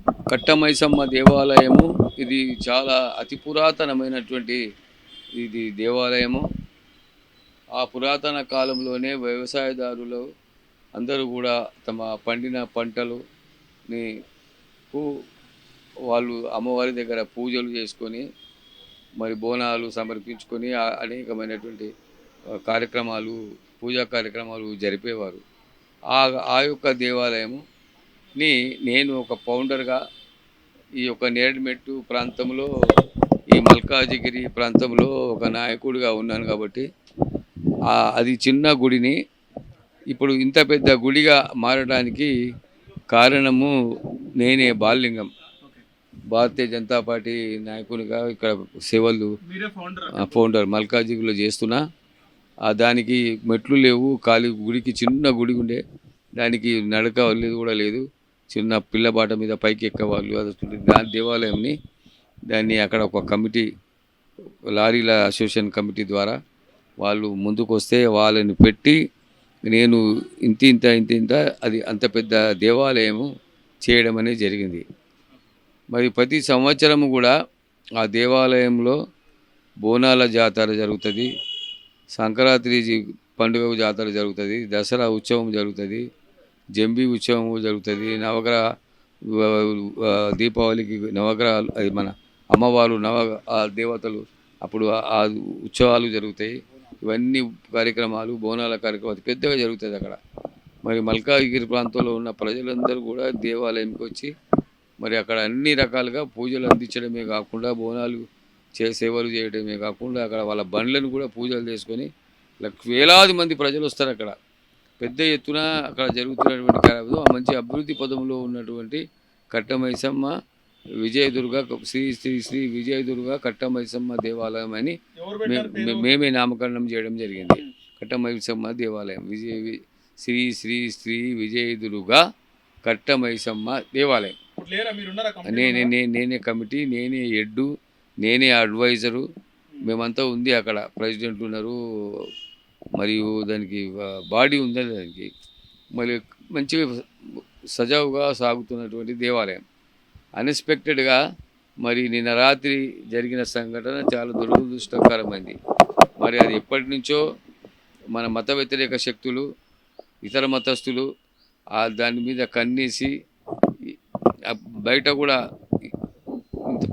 కట్టమైసమ్మ దేవాలయము ఇది చాలా అతి పురాతనమైనటువంటి ఇది దేవాలయము. ఆ పురాతన కాలంలోనే వ్యవసాయదారులు అందరూ కూడా తమ పండిన పంటలుని కు- వాళ్ళు అమ్మవారి దగ్గర పూజలు చేసుకొని మరి బోనాలు సమర్పించుకొని అనేకమైనటువంటి కార్యక్రమాలు పూజా కార్యక్రమాలు జరిపేవారు. ఆ ఆ యొక్క దేవాలయంని నేను ఒక ఫౌండర్గా ఈ యొక్క నేరేడుమెట్టు ప్రాంతంలో ఈ మల్కాజిగిరి ప్రాంతంలో ఒక నాయకుడిగా ఉన్నాను కాబట్టి అది చిన్న గుడిని ఇప్పుడు ఇంత పెద్ద గుడిగా మారడానికి కారణము నేనే బాలలింగం. భారతీయ జనతా పార్టీ నాయకునిగా ఇక్కడ సేవలు ఫౌండర్ మల్కాజిగిరిలో చేస్తున్నా. దానికి మెట్లు లేవు, ఖాళీ గుడికి చిన్న గుడి ఉండే, దానికి నడక లేదు కూడా లేదు. చిన్న పిల్లబాట మీద పైకి ఎక్కేవాళ్ళు అది దేవాలయంని. దాన్ని అక్కడ ఒక కమిటీ, లారీల అసోసియేషన్ కమిటీ ద్వారా వాళ్ళు ముందుకు వస్తే వాళ్ళని పెట్టి నేను ఇంత అది అంత పెద్ద దేవాలయము చేయడం అనేది జరిగింది. మరి ప్రతి సంవత్సరము కూడా ఆ దేవాలయంలో బోనాల జాతర జరుగుతుంది, సంక్రాంతి పండుగ జాతర జరుగుతుంది, దసరా ఉత్సవం జరుగుతుంది, జంబి ఉత్సవం జరుగుతుంది, నవగ్రహ దీపావళికి నవగ్రహాలు అది మన అమ్మవారు దేవతలు అప్పుడు ఆ ఉత్సవాలు జరుగుతాయి. ఇవన్నీ కార్యక్రమాలు బోనాల కార్యక్రమాలు పెద్దగా జరుగుతుంది అక్కడ. మరి మల్కాజిగిరి ప్రాంతంలో ఉన్న ప్రజలందరూ కూడా దేవాలయంకి వచ్చి మరి అక్కడ అన్ని రకాలుగా పూజలు అందించడమే కాకుండా బోనాలు సేవలు చేయడమే కాకుండా అక్కడ వాళ్ళ బండ్లను కూడా పూజలు చేసుకొని వేలాది మంది ప్రజలు వస్తారు అక్కడ. పెద్ద ఎత్తున అక్కడ జరుగుతున్నటువంటి కార్యక్రమం మంచి అభివృద్ధి పదంలో ఉన్నటువంటి కట్టమైసమ్మ విజయదుర్గ శ్రీ శ్రీ శ్రీ విజయదుర్గ కట్టమైసమ్మ దేవాలయం అని మేమే నామకరణం చేయడం జరిగింది. కట్టమైసమ్మ దేవాలయం శ్రీ శ్రీ శ్రీ విజయదుర్గ కట్టమైసమ్మ దేవాలయం. నేనే కమిటీ, నేనే హెడ్, నేనే అడ్వైజరు, మేమంతా ఉంది అక్కడ. ప్రెసిడెంట్ ఉన్నారు, మరియు దానికి బాడీ ఉంది. దానికి మరి మంచిగా సజావుగా సాగుతున్నటువంటి దేవాలయం. అన్ఎక్స్పెక్టెడ్గా మరి నిన్న రాత్రి జరిగిన సంఘటన చాలా దురదృష్టకరమైంది. మరి అది ఎప్పటి నుంచో మన మత వ్యతిరేక శక్తులు, ఇతర మతస్థులు దాని మీద కన్నేసి బయట కూడా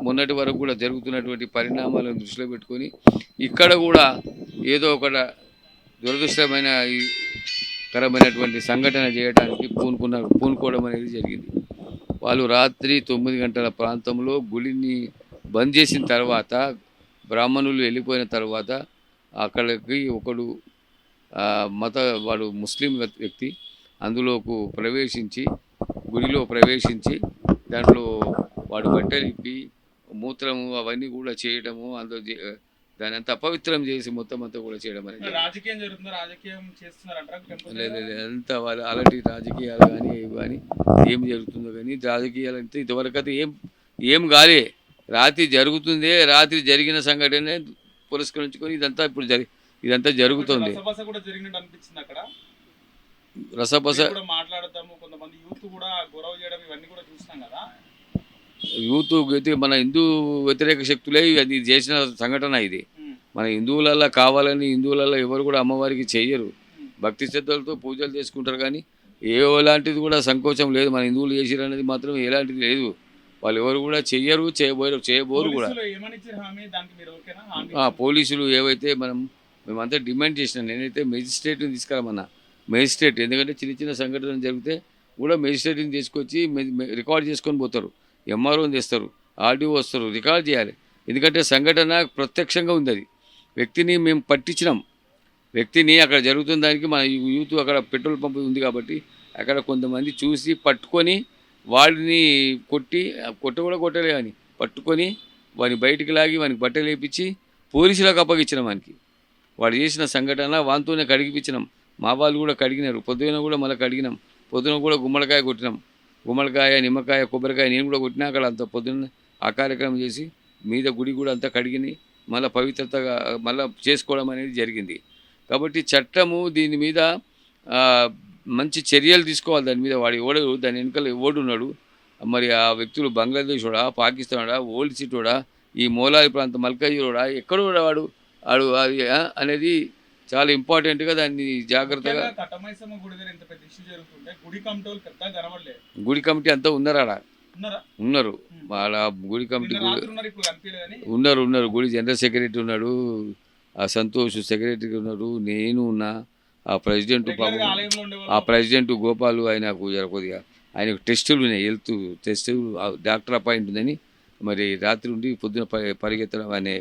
మొన్నటి వరకు కూడా జరుగుతున్నటువంటి పరిణామాలను దృష్టిలో పెట్టుకొని ఇక్కడ కూడా ఏదో ఒక దురదృష్టకరమైనటువంటి సంఘటన చేయడానికి పూనుకోవడం అనేది జరిగింది. వాళ్ళు రాత్రి 9 గంటల ప్రాంతంలో గుడిని బంద్ చేసిన తర్వాత, బ్రాహ్మణులు వెళ్ళిపోయిన తర్వాత అక్కడికి ఒకడు వాడు ముస్లిం వ్యక్తి అందులోకి ప్రవేశించి గుడిలో ప్రవేశించి దాంట్లో వాడు బట్టలు ఇప్పి మూత్రము అవన్నీ కూడా చేయడము, అందులో దాని అంతా అపవిత్రం చేసి మొత్తం అంతా కూడా చేయడం అనేది. లేదు అంతా వాళ్ళు అలాంటి రాజకీయాలు కానీ ఇవి కానీ ఏం జరుగుతుందో కానీ రాజకీయాలు అంటే ఇంతవరకు అయితే ఏం కాలే. రాత్రి జరుగుతుందే, రాత్రి జరిగిన సంఘటనే పురస్కరించుకొని ఇదంతా ఇప్పుడు ఇదంతా జరుగుతుంది. రసబస యూత్ మన హిందూ వ్యతిరేక శక్తులే అది చేసిన సంఘటన. ఇది మన హిందువులలో కావాలని హిందువులలో ఎవరు కూడా అమ్మవారికి చేయరు, భక్తి శ్రద్ధలతో పూజలు చేసుకుంటారు. కానీ ఎలాంటిది కూడా సంకోచం లేదు. మన హిందువులు చేసిరు అనేది మాత్రం ఎలాంటిది లేదు. వాళ్ళు ఎవరు కూడా చెయ్యరు, చేయబోరు కూడా. పోలీసులు ఏవైతే మేమంతా డిమాండ్ చేసినాం. నేనైతే మెజిస్ట్రేట్ని తీసుకురామన్నా. మెజిస్ట్రేట్ ఎందుకంటే చిన్న సంఘటనలు జరిగితే కూడా మెజిస్ట్రేట్ని తీసుకొచ్చి రికార్డ్ చేసుకొని పోతారు, ఎంఆర్ఓని తెస్తారు, ఆర్డీఓ వస్తారు, రికార్డ్ చేయాలి. ఎందుకంటే సంఘటన ప్రత్యక్షంగా ఉంది. అది వ్యక్తిని మేము పట్టించినాం. వ్యక్తిని అక్కడ జరుగుతున్న దానికి మన యూత్ అక్కడ పెట్రోల్ పంప్ ఉంది కాబట్టి అక్కడ కొంతమంది చూసి పట్టుకొని వాడిని కొట్టలే అని పట్టుకొని వాడిని బయటికి లాగి వానికి బట్టలు వేయించి పోలీసులకు అప్పగించినాం. వాడు చేసిన సంఘటన వానితోనే కడిగిపించినాం. మా వాళ్ళు కూడా కడిగినారు. పొద్దున కూడా మళ్ళీ కడిగినాం. పొద్దున కూడా గుమ్మడికాయ కొట్టినాం. గుమ్మడికాయ, నిమ్మకాయ, కొబ్బరికాయ నేను కూడా కొట్టినా. అక్కడ అంత పొద్దున్న ఆ కార్యక్రమం చేసి మీద గుడి కూడా అంతా కడిగిని మళ్ళీ పవిత్రతగా మళ్ళీ చేసుకోవడం అనేది జరిగింది. కాబట్టి చట్టము దీని మీద మంచి చర్యలు తీసుకోవాలి. దాని మీద దాని వెనుకలు ఓడున్నాడు మరి ఆ వ్యక్తులు బంగ్లాదేశోడా, పాకిస్తానోడా, ఓల్డ్ సిటోడా, ఈ మోలాలి ప్రాంతం మల్కాజ్గిరోడా, ఎక్కడో వాడు ఆడు అది అనేది చాలా ఇంపార్టెంట్‌గా దాన్ని జాగ్రత్తగా ముఖ్యంగా కట్టమైసమ్మ గుడి దగ్గర ఇంత పెద్ద ఇష్యూ జరుగుతుంటే గుడి కమిటోళ్ళు పెద్దగా కనబడలేదు. గుడి కమిటీ అంతా ఉన్నారాడ. ఉన్నారా? ఉన్నారు. వాళ్ళ గుడి కమిటీ నిన్న రాత్రి ఉన్నారు, ఇప్పుడు కనిపించలేదని. ఉన్నారు. గుడి జనరల్ సెక్రటరీ ఉన్నాడు. ఆ సంతోష్ సెక్రటరీ ఉన్నారు. నేను ఉన్నా. ఆ ప్రెసిడెంట్ రెగ్యులర్ గా పాపం ఆలయంలో ఆ ఉండేవాళ్ళు. ప్రెసిడెంట్ గోపాలు ఆయనకు కొద్దిగా ఆయనకు టెస్టులు ఉన్నాయి, హెల్త్ టెస్టులు డాక్టర్ అపాయింట్ ఉందని మరి రాత్రి ఉండి పొద్దున పరిగెత్తడం అనే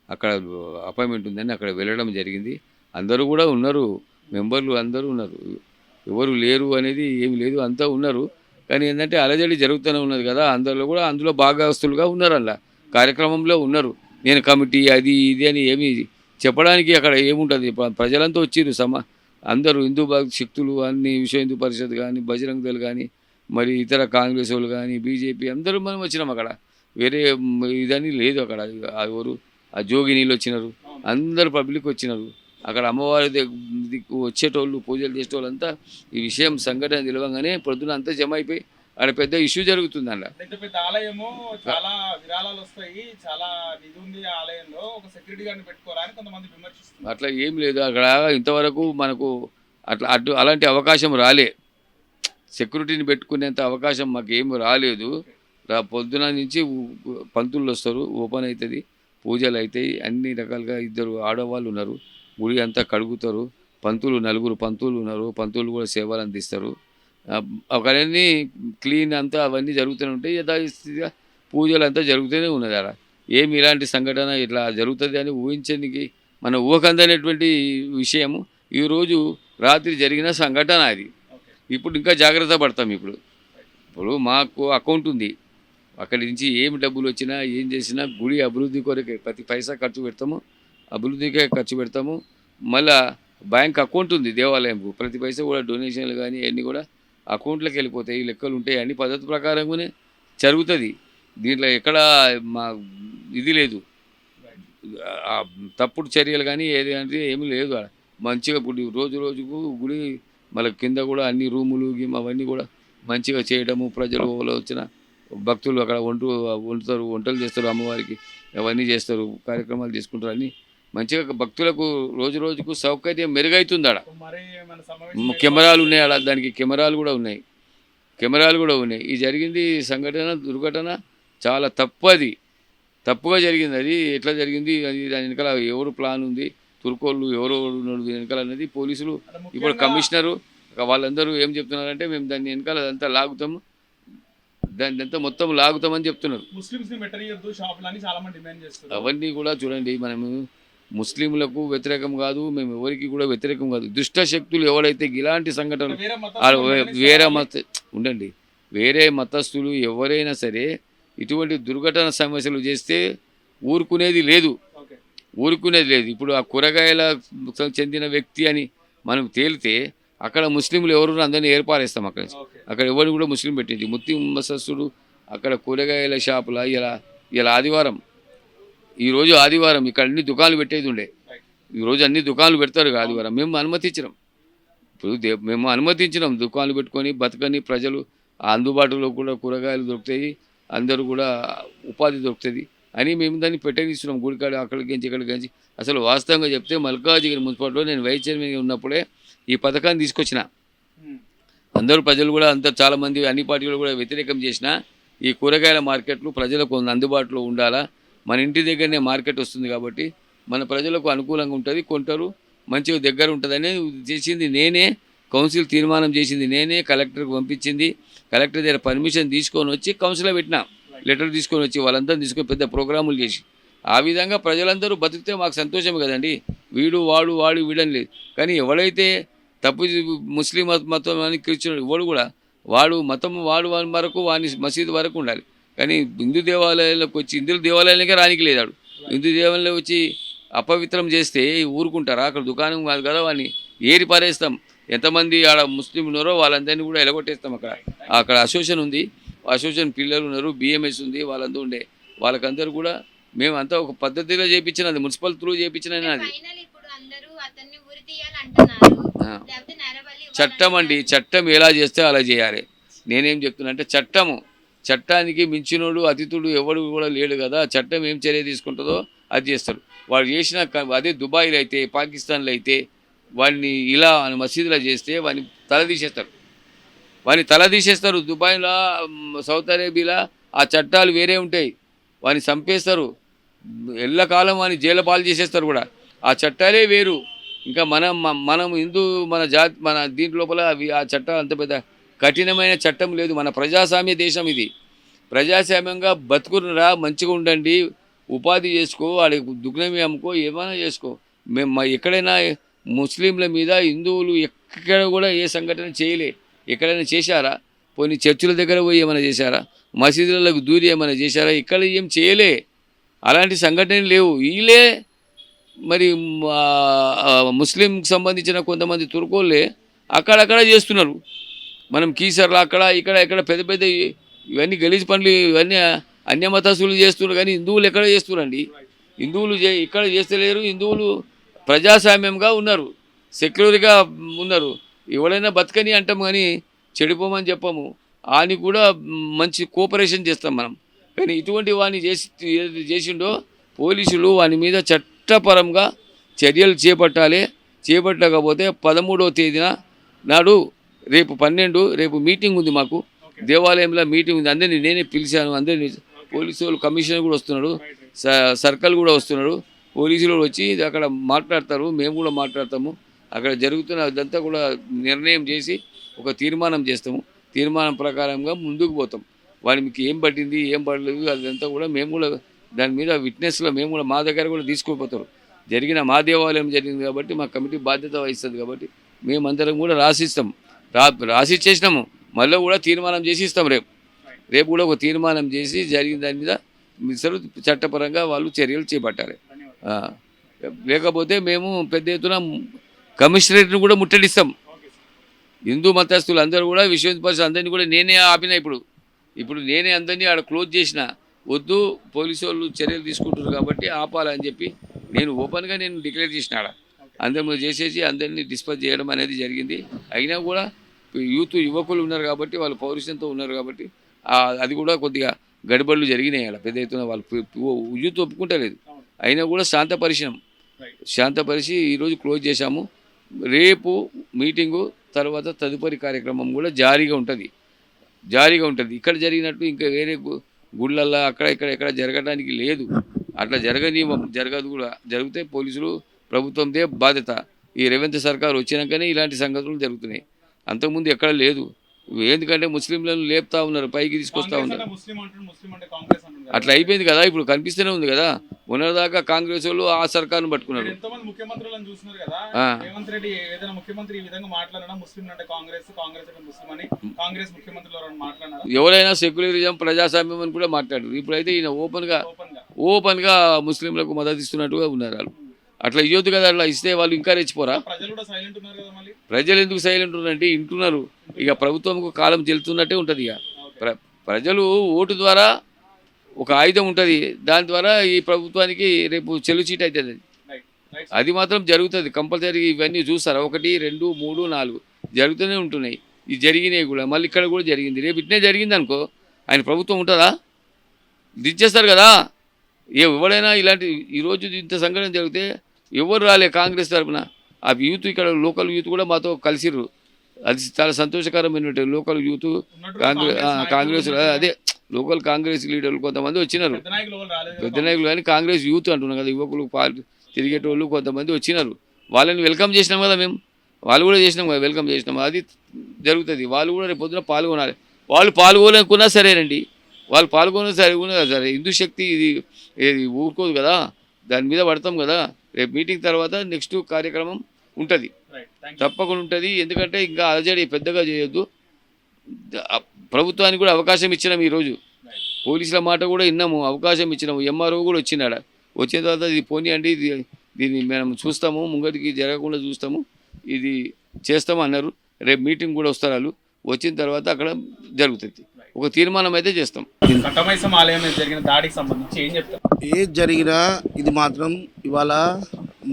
అక్కడ అపాయింట్మెంట్ ఉందని అక్కడ వెళ్ళడం జరిగింది. అందరూ కూడా ఉన్నారు, మెంబర్లు అందరూ ఉన్నారు, ఎవరు లేరు అనేది ఏమి లేదు, అంతా ఉన్నారు. కానీ ఏంటంటే అలజడి జరుగుతూనే ఉన్నది కదా, అందులో భాగస్తులుగా ఉన్నారు, అలా కార్యక్రమంలో ఉన్నారు. నేను కమిటీ అది ఇది అని ఏమి చెప్పడానికి అక్కడ ఏముంటుంది, ప్రజలంతా వచ్చిర్రు అందరూ హిందూ శక్తులు అన్ని, విశ్వ హిందూ పరిషత్ కానీ, బజరంగ్ దళ్ కానీ, మరి ఇతర కాంగ్రెస్ వాళ్ళు కానీ, బీజేపీ అందరూ మనం వచ్చినాం అక్కడ. వేరే ఇదని లేదు అక్కడ. ఎవరు ఆ జోగినీళ్ళు వచ్చినారు, అందరు పబ్లిక్ వచ్చినారు. అక్కడ అమ్మవారి దిక్కు వచ్చేటోళ్ళు, పూజలు చేసేటోళ్ళు అంతా ఈ విషయం సంఘటన తెలియగానే పొద్దున అంతా జమ అయిపోయి అక్కడ పెద్ద ఇష్యూ జరుగుతుంది అలా. పెద్ద పెద్ద ఆలయము, చాలా విరాళాలు వస్తాయి, చాలా నిధి ఉంది ఆ ఆలయంలో, ఒక సెక్యూరిటీ గార్డ్ని పెట్టుకోరా అని కొంతమంది విమర్శిస్తున్నారు. అట్లా ఏం లేదు అక్కడ. ఇంతవరకు మనకు అలాంటి అవకాశం రాలే. సెక్యూరిటీని పెట్టుకునేంత అవకాశం మాకు ఏమి రాలేదు. పొద్దున నుంచి పంతులు వస్తారు, ఓపెన్ అవుతుంది, పూజలు అవుతాయి, అన్ని రకాలుగా ఇద్దరు ఆడవాళ్ళు ఉన్నారు, గుడి అంతా కడుగుతారు, నలుగురు పంతులు ఉన్నారు, పంతులు కూడా సేవలు అందిస్తారు. అవన్నీ క్లీన్ అంతా అవన్నీ జరుగుతూనే ఉంటాయి. యథాస్థితిగా పూజలు అంతా జరుగుతూనే ఉన్నది అక్కడ. ఏమి ఇలాంటి సంఘటన ఇట్లా జరుగుతుంది అని ఊహించడానికి మన ఊహకందనేటువంటి విషయము ఈరోజు రాత్రి జరిగిన సంఘటన అది. ఇప్పుడు ఇంకా జాగ్రత్త పడతాం. ఇప్పుడు మాకు అకౌంట్ ఉంది, అక్కడి నుంచి ఏమి డబ్బులు వచ్చినా ఏం చేసినా గుడి అభివృద్ధి కొరకే ప్రతి పైసా ఖర్చు పెడతాము, అభివృద్ధికే ఖర్చు పెడతాము. మళ్ళా బ్యాంక్ అకౌంట్ ఉంది దేవాలయంకు, ప్రతి పైసా కూడా డొనేషన్లు కానీ అన్నీ కూడా అకౌంట్లోకి వెళ్ళిపోతాయి, లెక్కలు ఉంటాయి, అన్ని పద్ధతి ప్రకారంగానే జరుగుతుంది. దీంట్లో ఎక్కడ మా ఇది లేదు, తప్పుడు చర్యలు కానీ ఏది అంటే ఏమీ లేదు. మంచిగా ఇప్పుడు రోజుకు గుడి మళ్ళీ కింద కూడా అన్ని రూములు అవన్నీ కూడా మంచిగా చేయడము, ప్రజలు వచ్చిన భక్తులు అక్కడ వండుతారు, వంటలు చేస్తారు, అమ్మవారికి అవన్నీ చేస్తారు, కార్యక్రమాలు తీసుకుంటారు, అన్నీ మంచిగా భక్తులకు రోజుకు సౌకర్యం మెరుగవుతుంది. ఆడ కెమెరాలు ఉన్నాయి, ఆడ దానికి కెమెరాలు కూడా ఉన్నాయి. ఈ జరిగింది సంఘటన, దుర్ఘటన చాలా తప్పుగా జరిగింది. అది ఎట్లా జరిగింది, అది దాని వెనకాల ఎవరు ప్లాన్ ఉంది, తుర్కోళ్ళు ఎవరు వెనకాల అనేది పోలీసులు, ఇప్పుడు కమిషనరు వాళ్ళందరూ ఏం చెప్తున్నారంటే మేము దాన్ని వెనకాల అదంతా లాగుతాము, దాన్ని మొత్తం లాగుతామని చెప్తున్నారు. అవన్నీ కూడా చూడండి, మనము ముస్లింలకు వ్యతిరేకం కాదు, మేము ఎవరికి కూడా వ్యతిరేకం కాదు. దుష్ట శక్తులు ఎవరైతే ఇలాంటి సంఘటనలు వేరే మతస్థులు ఎవరైనా సరే ఇటువంటి దుర్ఘటన సమస్యలు చేస్తే ఊరుకునేది లేదు. ఇప్పుడు ఆ కూరగాయల చెందిన వ్యక్తి అని మనం తేలితే అక్కడ ముస్లింలు ఎవరు అందరినీ ఏర్పారేస్తాం. అక్కడ ఎవరిని కూడా ముస్లిం పెట్టింది, ముస్లిం మతస్థుడు అక్కడ కూరగాయల షాపుల ఇలా ఆదివారం, ఈరోజు ఆదివారం ఇక్కడ అన్ని దుకాణాలు పెట్టేది ఉండే, ఈరోజు అన్ని దుకాణాలు పెడతారు ఆదివారం. మేము అనుమతించినాం దుకాణాలు పెట్టుకొని బతకని ప్రజలు, అందుబాటులో కూడా కూరగాయలు దొరుకుతాయి, అందరూ కూడా ఉపాధి దొరుకుతుంది అని మేము దాన్ని పెట్టనిస్తున్నాం. గుడికాడ ఇక్కడికి అసలు వాస్తవంగా చెప్తే మల్కాజ్గిరి మున్సిపాలిటీలో నేను వైస్ చైర్మన్గా ఉన్నప్పుడే ఈ పథకాన్ని తీసుకొచ్చిన. అందరూ ప్రజలు కూడా చాలామంది అన్ని పార్టీలు కూడా వ్యతిరేకం చేసిన ఈ కూరగాయల మార్కెట్లు ప్రజలకు అందుబాటులో ఉండాలా, మన ఇంటి దగ్గరనే మార్కెట్ వస్తుంది కాబట్టి మన ప్రజలకు అనుకూలంగా ఉంటుంది, కొంటారు, మంచిగా దగ్గర ఉంటుందని చేసింది నేనే. కౌన్సిల్ తీర్మానం చేసింది నేనే, కలెక్టర్కి పంపించింది, కలెక్టర్ దగ్గర పర్మిషన్ తీసుకొని వచ్చి కౌన్సిల్లో పెట్టినా, లెటర్ తీసుకొని వచ్చి వాళ్ళందరూ తీసుకొని పెద్ద ప్రోగ్రాములు చేసి ఆ విధంగా ప్రజలందరూ బతికితే మాకు సంతోషం కదండి. వాడు వీడని లేదు. కానీ ఎవడైతే తప్పు ముస్లిం మతం అని క్రిస్టియన్ ఎవడు కూడా వాడు మతం వాడి వరకు వాని మసీదు వరకు ఉండాలి. కానీ హిందూ దేవాలయాలకు వచ్చి హిందూ దేవాలయాలకే రానికి లేదాడు. హిందూ దేవాలయంలో వచ్చి అపవిత్రం చేస్తే ఊరుకుంటారా? అక్కడ దుకాణం కాదు కదా, వాడిని ఏరి పారేస్తాం. ఎంతమంది ఆడ ముస్లిం ఉన్నారో వాళ్ళందరినీ కూడా ఎలగొట్టేస్తాం. అక్కడ అసోసియేషన్ ఉంది, అసోసియేషన్ పిల్లలు ఉన్నారు, బిఎంఎస్ ఉంది, వాళ్ళందరూ ఉండే వాళ్ళకందరూ కూడా మేమంతా ఒక పద్ధతిలో చేయించినది, మున్సిపల్ త్రూ చేయించిన చట్టం అండి. చట్టం ఎలా చేస్తే అలా చేయాలి. నేనేం చెప్తున్నా అంటే చట్టము చట్టానికి మించినోడు అతిథుడు ఎవడు కూడా లేడు కదా, చట్టం ఏం చర్య తీసుకుంటుందో అది చేస్తారు. వాడు చేసిన అదే దుబాయ్లో అయితే పాకిస్తాన్లో అయితే వాడిని ఇలా మసీదులో చేస్తే వాడిని తల తీసేస్తారు. దుబాయ్లో సౌత్ అరేబియాలో ఆ చట్టాలు వేరే ఉంటాయి. వాడిని చంపేస్తారు, ఎల్లకాలం వాడిని జైలు పాలు చేసేస్తారు కూడా. ఆ చట్టాలే వేరు. ఇంకా మనం మన దీంట్ లోపల ఆ చట్టాలు అంత పెద్ద కఠినమైన చట్టం లేదు. మన ప్రజాస్వామ్య దేశం ఇది. ప్రజాస్వామ్యంగా బతుకురా, మంచిగా ఉండండి, ఉపాధి చేసుకో, వాడికి దుగ్నమి అమ్ముకో, ఏమైనా చేసుకో. మేము ఎక్కడైనా ముస్లింల మీద హిందువులు ఎక్కడ కూడా ఏ సంఘటన చేయలే. ఎక్కడైనా చేశారా? పోనీ చర్చిల దగ్గర పోయి ఏమైనా చేశారా? మసీదులకు దూరి ఏమైనా చేశారా? ఇక్కడ ఏం చేయలే. అలాంటి సంఘటనలు లేవు. వీళ్ళే మరి ముస్లింకి సంబంధించిన కొంతమంది తుర్కోళ్ళే అక్కడక్కడ చేస్తున్నారు. మనం కీసర్లు అక్కడ ఇక్కడ పెద్ద పెద్ద ఇవన్నీ గలీజ్ పనులు, ఇవన్నీ అన్యమతస్తులు చేస్తున్నారు. కానీ హిందువులు ఎక్కడ చేస్తున్నారండి? హిందువులు ఇక్కడ చేస్తలేరు. హిందువులు ప్రజాస్వామ్యంగా ఉన్నారు, సెక్యులర్గా ఉన్నారు. ఎవరైనా బతకని అంటాం కానీ చెడిపోమని చెప్పము. వాని కూడా మంచి కోఆపరేషన్ చేస్తాం మనం. కానీ ఇటువంటి వాడిని చేసిండో పోలీసులు వాని మీద చట్టపరంగా చర్యలు చేపట్టాలి. చేపట్టకపోతే 13వ తేదీన నాడు రేపు 12 రేపు మీటింగ్ ఉంది మాకు, దేవాలయంలో మీటింగ్ ఉంది. అందరినీ నేనే పిలిచాను. అందరినీ పోలీసు వాళ్ళు, కమిషనర్ కూడా వస్తున్నాడు, సర్కిల్ కూడా వస్తున్నాడు. పోలీసులు వచ్చి అక్కడ మాట్లాడతారు, మేము కూడా మాట్లాడతాము. అక్కడ జరుగుతున్న అదంతా కూడా నిర్ణయం చేసి ఒక తీర్మానం చేస్తాము. తీర్మానం ప్రకారంగా ముందుకు పోతాం. వాడికి ఏం పట్టింది, ఏం పడలేదు, అదంతా కూడా మేము కూడా దాని మీద విట్నెస్లో మేము కూడా మా దగ్గర కూడా తీసుకుపోతారు. మా దేవాలయం జరిగింది కాబట్టి మా కమిటీ బాధ్యత వహిస్తుంది కాబట్టి మేమందరం కూడా రాసిచ్చేసినాము. మళ్ళీ కూడా తీర్మానం చేసి ఇస్తాం. రేపు కూడా ఒక తీర్మానం చేసి జరిగిన దాని మీద మిసరు చట్టపరంగా వాళ్ళు చర్యలు చేపట్టాలి. లేకపోతే మేము పెద్ద ఎత్తున కమిషనరేట్ను కూడా ముట్టడిస్తాం. హిందూ మతస్థులు అందరూ కూడా, విశ్వ హిందూ పరిషత్ అందరినీ కూడా నేనే ఆపిన. ఇప్పుడు నేనే అందరినీ ఆడ క్లోజ్ చేసిన. వద్దు, పోలీసు వాళ్ళు చర్యలు తీసుకుంటున్నారు కాబట్టి ఆపాలని చెప్పి నేను ఓపెన్గా డిక్లేర్ చేసిన. ఆడ అందరూ చేసేసి అందరినీ డిస్పజ్ చేయడం అనేది జరిగింది. అయినా కూడా యువకులు ఉన్నారు కాబట్టి, వాళ్ళు పౌరుషంతో ఉన్నారు కాబట్టి అది కూడా కొద్దిగా గడిబడులు జరిగినాయి. ఆడ పెద్ద ఎత్తున వాళ్ళు యూత్ ఒప్పుకుంటలేదు. అయినా కూడా శాంతపరిచి ఈరోజు క్లోజ్ చేశాము. రేపు మీటింగు తర్వాత తదుపరి కార్యక్రమం కూడా జారీగా ఉంటుంది. ఇక్కడ జరిగినట్టు ఇంకా వేరే గుళ్ళల్లో ఎక్కడ జరగడానికి లేదు. అట్లా జరగదు కూడా. జరిగితే పోలీసులు, ప్రభుత్వందే బాధ్యత. ఈ రేవంత్ సర్కార్ వచ్చినాకనే ఇలాంటి సంగతులు జరుగుతున్నాయి. అంతకుముందు ఎక్కడ లేదు. ఎందుకంటే ముస్లింలను లేపుతా ఉన్నారు, పైకి తీసుకొస్తా ఉన్నారు. అట్లా అయిపోయింది కదా. ఇప్పుడు కనిపిస్తూనే ఉంది కదా. మొన్నదాకా కాంగ్రెస్ వాళ్ళు ఆ సర్కార్ను పట్టుకున్నారు. ఎవరైనా సెక్యులరిజం, ప్రజాస్వామ్యం అని కూడా మాట్లాడారు. ఇప్పుడైతే ఈయన ఓపెన్గా ముస్లింలకు మద్దతు ఇస్తున్నట్టుగా ఉన్నారు వాళ్ళు. అట్లా ఇవ్వద్దు కదా. అట్లా ఇస్తే వాళ్ళు ఇంకా రెచ్చిపోరా? ప్రజలు ఎందుకు సైలెంట్ ఉన్నారంటే వింటున్నారు. ఇక ప్రభుత్వంకు కాలం చెల్లుతున్నట్టే ఉంటుంది. ఇక ప్రజలు ఓటు ద్వారా ఒక ఆయుధం ఉంటుంది, దాని ద్వారా ఈ ప్రభుత్వానికి రేపు చెల్లుచీట అవుతుంది. అది మాత్రం జరుగుతుంది కంపల్సరీ. ఇవన్నీ చూస్తారా? 1, 2, 3, 4 జరుగుతూనే ఉంటున్నాయి. ఇది జరిగినాయి కూడా. మళ్ళీ ఇక్కడ కూడా జరిగింది. రేపు ఇట్నే జరిగింది అనుకో, ఆయన ప్రభుత్వం ఉంటుందా? దించేస్తారు కదా. ఎవడైనా ఇలాంటి ఈరోజు ఇంత సంఘటన జరిగితే ఎవరు రాలే కాంగ్రెస్ తరఫున. ఆ యూత్, ఇక్కడ లోకల్ యూత్ కూడా మాతో కలిసిర్రు. అది చాలా సంతోషకరమైన. లోకల్ యూత్ కాంగ్రెస్ అదే లోకల్ కాంగ్రెస్ లీడర్లు కొంతమంది వచ్చినారు. పెద్ద నాయకులు కానీ కాంగ్రెస్ యూత్ అంటున్నాం కదా, యువకులు తిరిగేటోళ్ళు కొంతమంది వచ్చినారు. వాళ్ళని వెల్కమ్ చేసినాం కదా మేము. వాళ్ళు కూడా చేసినాం కదా, వెల్కమ్ చేసినాం. అది జరుగుతుంది. వాళ్ళు కూడా రేపు పొద్దున పాల్గొనాలి. వాళ్ళు పాల్గొనకున్నా సరేనండి. వాళ్ళు పాల్గొన సరే. హిందూ శక్తి ఇది ఊరుకోదు కదా, దాని మీద పడతాం కదా. రేపు మీటింగ్ తర్వాత నెక్స్ట్ కార్యక్రమం ఉంటుంది, తప్పకుండా ఉంటుంది. ఎందుకంటే ఇంకా అలజడి పెద్దగా చేయొద్దు. ప్రభుత్వానికి కూడా అవకాశం ఇచ్చినాం. ఈరోజు పోలీసుల మాట కూడా విన్నాము, అవకాశం ఇచ్చినాము. ఎంఆర్ఓ కూడా వచ్చినాడ. వచ్చిన తర్వాత ఇది పోనీ అండి, దీన్ని మేము చూస్తాము, ముంగటికి జరగకుండా చూస్తాము, ఇది చేస్తాము అన్నారు. రేపు మీటింగ్ కూడా వస్తారు. వాళ్ళు వచ్చిన తర్వాత అక్కడ జరుగుతుంది. ఒక తీర్మానం అయితే చేస్తాం. ఏది జరిగినా ఇది మాత్రం ఇవాళ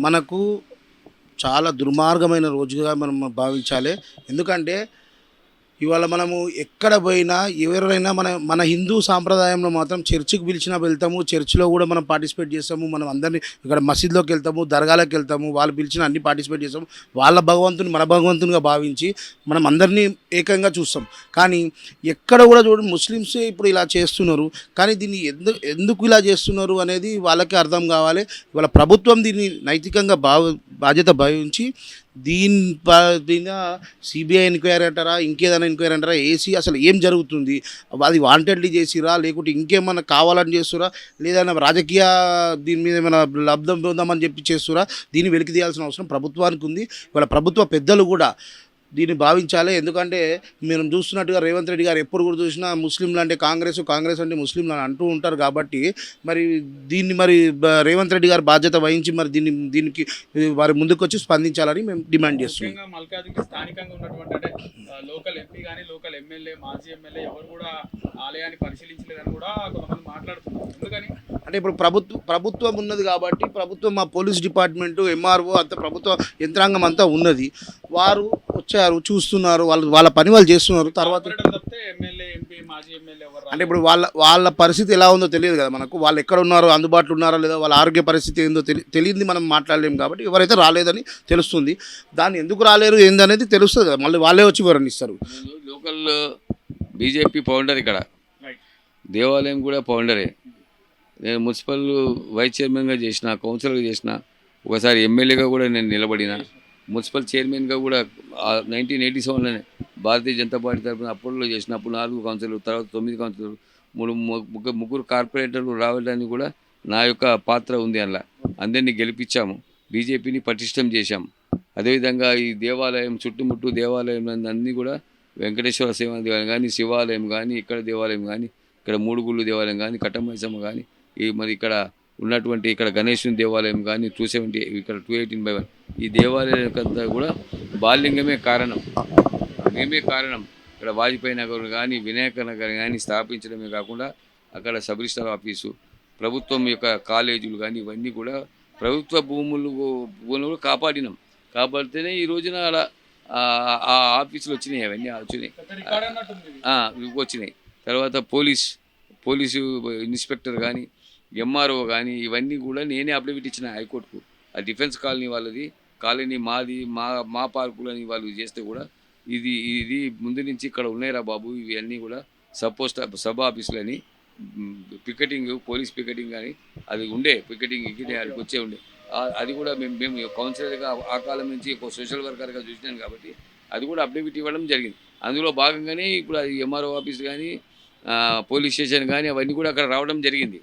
మనకు చాలా దుర్మార్గమైన రోజుగా మనం భావించాలి. ఎందుకంటే ఇవాళ మనము ఎక్కడ పోయినా ఎవరైనా మన హిందూ సాంప్రదాయంలో మాత్రం చర్చికి పిలిచినా వెళ్తాము, చర్చిలో కూడా మనం పార్టిసిపేట్ చేస్తాము. మనం అందరినీ ఇక్కడ మసీద్లోకి వెళ్తాము, దర్గాలకు వెళ్తాము, వాళ్ళు పిలిచిన అన్ని పార్టిసిపేట్ చేస్తాము. వాళ్ళ భగవంతుని మన భగవంతునిగా భావించి మనం అందరినీ ఏకంగా చూస్తాం. కానీ ఎక్కడ కూడా చూడండి ముస్లిమ్సే ఇప్పుడు ఇలా చేస్తున్నారు. కానీ దీన్ని ఎందుకు ఇలా చేస్తున్నారు అనేది వాళ్ళకి అర్థం కావాలి. ఇవాళ ప్రభుత్వం దీన్ని నైతికంగా బాధ్యత భావించి దీని సిబిఐ ఎంక్వైరీ అంటారా, ఇంకేదైనా ఎంక్వైరీ అంటారా, ఏసీ అసలు ఏం జరుగుతుంది, అది వాంటెడ్లీ చేసిరా లేకుంటే ఇంకేమన్నా కావాలని చేస్తురా, లేదా రాజకీయ దీని మీద ఏమైనా లబ్ధం పొందామని చెప్పి చేస్తురా, దీన్ని వెలికి తీయాల్సిన అవసరం ప్రభుత్వానికి ఉంది. ఇవాళ ప్రభుత్వ పెద్దలు కూడా దీన్ని భావించాలి. ఎందుకంటే మనం చూస్తున్నట్టుగా రేవంత్ రెడ్డి గారు ఎప్పుడు కూడా చూసినా ముస్లింలు అంటే కాంగ్రెస్ అంటే ముస్లింలు అని అంటూ ఉంటారు. కాబట్టి మరి దీన్ని రేవంత్ రెడ్డి గారు బాధ్యత వహించి మరి దీనికి వారి ముందుకు వచ్చి స్పందించాలని మేము డిమాండ్ చేస్తున్నాం. ముఖ్యంగా మల్కాజ్గిరి స్థానికంగా ఉన్నటువంటి అంటే లోకల్ ఎంపీ కానీ లోకల్ ఎమ్మెల్యే మాజీ ఎమ్మెల్యే ఎవరు కూడా ఆలయాన్ని పరిశీలించలేదని కూడా కొంతమంది మాట్లాడుతున్నారు. ఎందుకని అంటే ఇప్పుడు ప్రభుత్వం ఉన్నది కాబట్టి ప్రభుత్వం మా పోలీస్ డిపార్ట్మెంటు ఎంఆర్ఓ అంత ప్రభుత్వ యంత్రాంగం అంతా ఉన్నది. వారు వచ్చారు, చూస్తున్నారు, వాళ్ళ పని వాళ్ళు చేస్తున్నారు. తర్వాత అంటే ఇప్పుడు వాళ్ళ పరిస్థితి ఎలా ఉందో తెలియదు కదా మనకు. వాళ్ళు ఎక్కడ ఉన్నారో, అందుబాటులో ఉన్నారో లేదా, వాళ్ళ ఆరోగ్య పరిస్థితి ఏందో తెలియదు, మనం మాట్లాడలేము. కాబట్టి ఎవరైతే రాలేదని తెలుస్తుంది. దాన్ని ఎందుకు రాలేరు ఏందనేది తెలుస్తుంది కదా, మళ్ళీ వాళ్ళే వచ్చి వివరణిస్తారు. లోకల్ బీజేపీ ఫౌండర్ ఇక్కడ, దేవాలయం కూడా ఫౌండరే. నేను మున్సిపల్ వైస్ చైర్మన్గా చేసిన, కౌన్సిలర్గా చేసిన, ఒకసారి ఎమ్మెల్యేగా కూడా నేను నిలబడిన, మున్సిపల్ చైర్మన్గా కూడా 1987లోనే భారతీయ జనతా పార్టీ తరఫున అప్పట్లో చేసిన. అప్పుడు 4 కౌన్సిలర్లు, తర్వాత 9 కౌన్సిలర్లు, ముగ్గురు కార్పొరేటర్లు రావడానికి కూడా నా యొక్క పాత్ర ఉంది. అందులో అందరినీ గెలిపించాము, బీజేపీని పటిష్టం చేశాము. అదేవిధంగా ఈ దేవాలయం చుట్టుముట్టు దేవాలయం అన్నీ కూడా వెంకటేశ్వర సేవ దేవాలయం కానీ, శివాలయం కానీ, ఇక్కడ దేవాలయం కానీ, ఇక్కడ మూడుగుళ్ళు దేవాలయం కానీ, కట్టమైసమ్మ కానీ, మరి ఇక్కడ ఉన్నటువంటి ఇక్కడ గణేశుని దేవాలయం కానీ 270, ఇక్కడ 218/1 ఈ దేవాలయానికంతా కూడా బాలింగమే కారణం, మేమే కారణం. ఇక్కడ వాజ్పేయి నగర్ కానీ, వినాయక నగర్ కానీ స్థాపించడమే కాకుండా అక్కడ సబ్ రిజిస్టర్ ఆఫీసు, ప్రభుత్వం యొక్క కాలేజీలు కానీ ఇవన్నీ కూడా ప్రభుత్వ భూములు కాపాడినాం. కాపాడితేనే ఈ రోజున అలా ఆ ఆఫీసులు వచ్చినాయి, అవన్నీ వచ్చినాయి. తర్వాత పోలీసు ఇన్స్పెక్టర్ కానీ, ఎంఆర్ఓ కానీ ఇవన్నీ కూడా నేనే అప్లికేట్ ఇచ్చిన హైకోర్టుకు. ఆ డిఫెన్స్ కాలనీ వాళ్ళది, కాలనీ మాది, మా పార్కులని వాళ్ళు చేస్తే కూడా ఇది ముందు నుంచి ఇక్కడ ఉన్నాయిరా బాబు, ఇవన్నీ కూడా సబ్ ఆఫీసులని పికెటింగ్, పోలీస్ పికెటింగ్ కానీ అది ఉండే, పికెటింగ్ అక్కడికి వచ్చే ఉండే. అది కూడా మేము కౌన్సిలర్గా ఆ కాలం నుంచి ఒక సోషల్ వర్కర్గా చూసినాను కాబట్టి అది కూడా అప్డేట్ ఇవ్వడం జరిగింది. అందులో భాగంగానే ఇప్పుడు అది ఎంఆర్ఓ ఆఫీస్ కానీ, పోలీస్ స్టేషన్ కానీ అవన్నీ కూడా అక్కడ రావడం జరిగింది.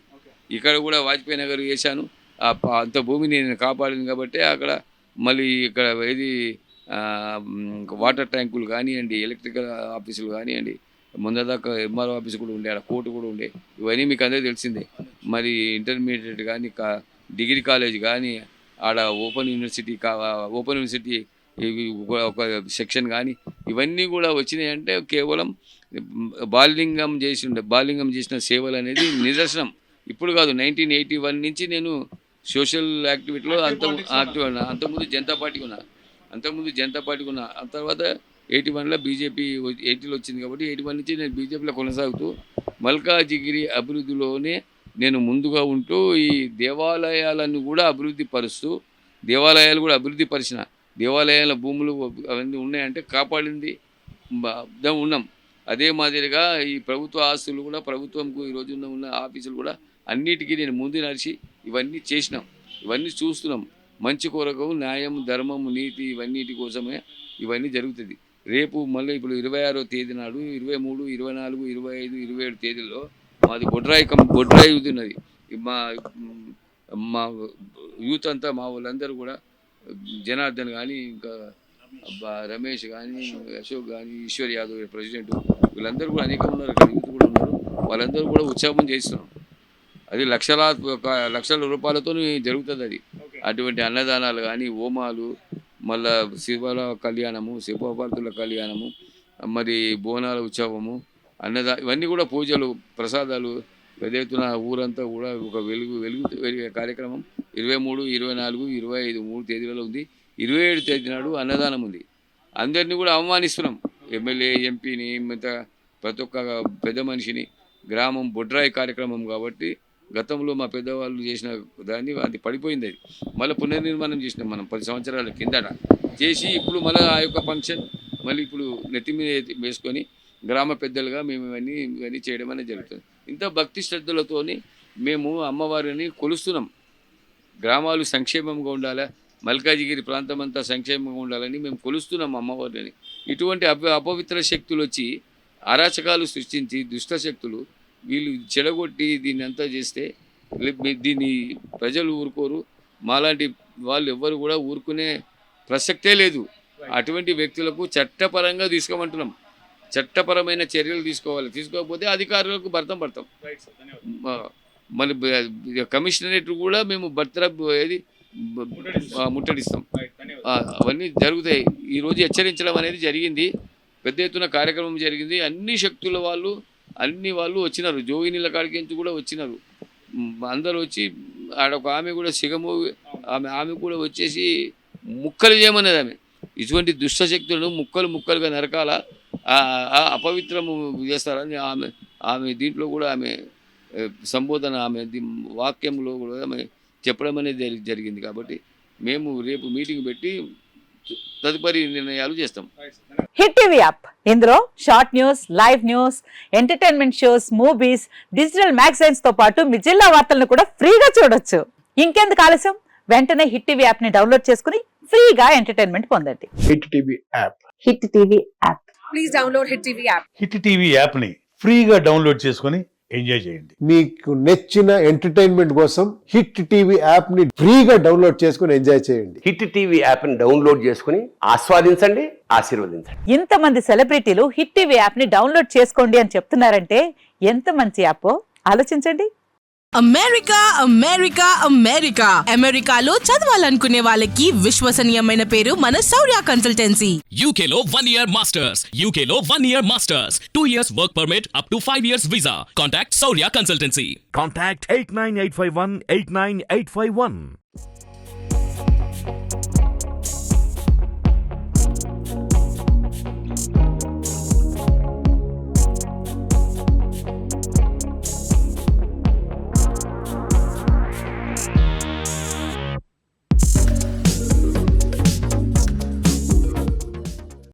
ఇక్కడ కూడా వాజ్పేయి నగర్ వేశాను, అంత భూమిని నేను కాపాడింది కాబట్టి అక్కడ మళ్ళీ ఇక్కడ ఏది వాటర్ ట్యాంకులు కానివ్వండి, ఎలక్ట్రికల్ ఆఫీసులు కానివ్వండి, ముందదాకా ఎంఆర్ఓ ఆఫీస్ కూడా ఉండే, అక్కడ కోర్టు కూడా ఉండే. ఇవన్నీ మీకు అందరికీ తెలిసిందే. మరి ఇంటర్మీడియట్ కానీ, డిగ్రీ కాలేజ్ కానీ, ఆడ ఓపెన్ యూనివర్సిటీ ఒక సెక్షన్ కానీ ఇవన్నీ కూడా వచ్చినాయి. అంటే కేవలం బాలింగం చేసిన సేవలు అనేది నిదర్శనం. ఇప్పుడు కాదు, 1981 నుంచి నేను సోషల్ యాక్టివిటీలో యాక్టివ్ ఉన్నా. అంతకుముందు జనతా పార్టీకి ఉన్నా. ఆ తర్వాత 81లో బీజేపీ 80లో వచ్చింది కాబట్టి 81 నుంచి నేను బీజేపీలో కొనసాగుతూ మల్కాజిగిరి అభివృద్ధిలోనే నేను ముందుగా ఉంటూ ఈ దేవాలయాలను కూడా అభివృద్ధి పరిచిన, దేవాలయాల భూములు అవన్నీ ఉన్నాయంటే కాపాడింది ఉన్నాం. అదే మాదిరిగా ఈ ప్రభుత్వ ఆస్తులు కూడా, ప్రభుత్వంకు ఈరోజు ఉన్న ఆఫీసులు కూడా అన్నిటికీ నేను ముందు నడిచి ఇవన్నీ చేసినాం, ఇవన్నీ చూస్తున్నాం. మంచి కొరకు న్యాయం, ధర్మం, నీతి ఇవన్నిటి కోసమే ఇవన్నీ జరుగుతుంది. రేపు మళ్ళీ ఇప్పుడు 26వ తేదీ నాడు 23, 24, 25, 27 తేదీల్లో మాది బొడ్రాయి యూత్ ఉన్నది. మా యూత్ అంతా, మా వాళ్ళందరూ కూడా జనార్దన్ కానీ, ఇంకా రమేష్ కానీ, అశోక్ కానీ, ఈశ్వర్ యాదవ్ ప్రెసిడెంట్, వీళ్ళందరూ కూడా అనేకం ఉన్నారు, ఇక్కడ యూత్ కూడా ఉన్నారు. వాళ్ళందరూ కూడా ఉత్సాహం చేస్తున్నాం. అది లక్షల రూపాయలతో జరుగుతుంది. అది అటువంటి అన్నదానాలు కానీ, హోమాలు, మళ్ళా శివల కళ్యాణము, శివపార్తుల కళ్యాణము, మరి బోనాల ఉత్సవము, ఇవన్నీ కూడా పూజలు, ప్రసాదాలు పెద్ద ఎత్తున ఊరంతా కూడా ఒక వెలుగు కార్యక్రమం 23, 24, 25 3 తేదీలలో ఉంది. 27 తేదీ నాడు అన్నదానం ఉంది. అందరినీ కూడా ఆహ్వానిస్తున్నాం. ఎమ్మెల్యే ఎంపీని మిగతా ప్రతి ఒక్క పెద్ద మనిషిని గ్రామం బొడ్రాయి కార్యక్రమం కాబట్టి గతంలో మా పెద్దవాళ్ళు చేసిన దాన్ని అది పడిపోయింది. అది మళ్ళీ పునర్నిర్మాణం చేసినాం మనం 10 సంవత్సరాల కిందట చేసి ఇప్పుడు మళ్ళీ ఆ యొక్క ఫంక్షన్ మళ్ళీ ఇప్పుడు నెత్తి మీద వేసుకొని గ్రామ పెద్దలుగా మేము ఇవన్నీ చేయడం అనేది జరుగుతుంది. ఇంత భక్తి శ్రద్ధలతోని మేము అమ్మవారిని కొలుస్తున్నాం. గ్రామాలు సంక్షేమంగా ఉండాలా, మల్కాజిగిరి ప్రాంతం అంతా సంక్షేమంగా ఉండాలని మేము కొలుస్తున్నాం అమ్మవారిని. ఇటువంటి అపవిత్ర శక్తులు వచ్చి అరాచకాలు సృష్టించి దుష్ట శక్తులు వీళ్ళు చెడగొట్టి దీన్ని అంతా చేస్తే దీన్ని ప్రజలు ఊరుకోరు. మాలాంటి వాళ్ళు ఎవ్వరు కూడా ఊరుకునే ప్రసక్తే లేదు. అటువంటి వ్యక్తులకు చట్టపరంగా తీసుకోమంటున్నాం. చట్టపరమైన చర్యలు తీసుకోవాలి. తీసుకోకపోతే అధికారులకు భర్తం పడతాం. మన కమిషనరేట్ కూడా మేము ముట్టడిస్తాం. అవన్నీ జరుగుతాయి. ఈరోజు హెచ్చరించడం అనేది జరిగింది. పెద్ద ఎత్తున కార్యక్రమం జరిగింది. అన్ని వాళ్ళు వచ్చినారు. జోగినీళ్ళ కాడికి కూడా వచ్చినారు. అందరూ వచ్చి ఆడొక ఆమె కూడా సిగము ఆమె కూడా వచ్చేసి ముక్కలు చేయమన్నది. ఆమె ఇటువంటి దుష్టశక్తులను ముక్కలుగా నరకాల అపవిత్రము చేస్తారని ఆమె దీంట్లో కూడా ఆమె సంబోధన ఆమె వాక్యంలో కూడా ఆమె చెప్పడం అనేది జరిగింది. కాబట్టి మేము రేపు మీటింగ్ పెట్టి తదుపరి నిర్ణయాలు చేస్తాం. హిట్ టీవీ యాప్, ఇందులో short news, live news, entertainment shows, movies, digital magazines తో పాటు మీ జిల్లా వార్తలను కూడా ఫ్రీగా చూడొచ్చు. ఇంకెందుకు ఆలస్యం, వెంటనే హిట్ టీవీ యాప్ ని డౌన్లోడ్ చేసుకుని ఫ్రీగా ఎంటర్టైన్మెంట్ పొందండి. Hit TV app. Hit TV app. Please download hit TV app. Hit TV యాప్ని ఫ్రీగా డౌన్లోడ్ చేసుకొని ఎంజాయ్ చేయండి. మీకు నచ్చిన ఎంటర్టైన్మెంట్ కోసం హిట్ టీవీ యాప్ ని ఫ్రీగా డౌన్లోడ్ చేసుకొని ఎంజాయ్ చేయండి. హిట్ టీవీ యాప్ ని డౌన్లోడ్ చేసుకుని ఆస్వాదించండి, ఆశీర్వదించండి. ఇంతమంది సెలబ్రిటీలు హిట్ టీవీ యాప్ ని డౌన్లోడ్ చేసుకోండి అని చెప్తున్నారంటే ఎంత మంచి యాప్ ఆలోచించండి. అమెరికా అమెరికా అమెరికా అమెరికాలో చదవాలనుకునే వాళ్ళకి విశ్వసనీయమైన పేరు మన శౌర్య కన్సల్టెన్సీ. UK లో 1 year masters, UK లో 1 year masters, 2 years work permit up to 5 years visa. Contact Saurya Consultancy. Contact 89851 89851.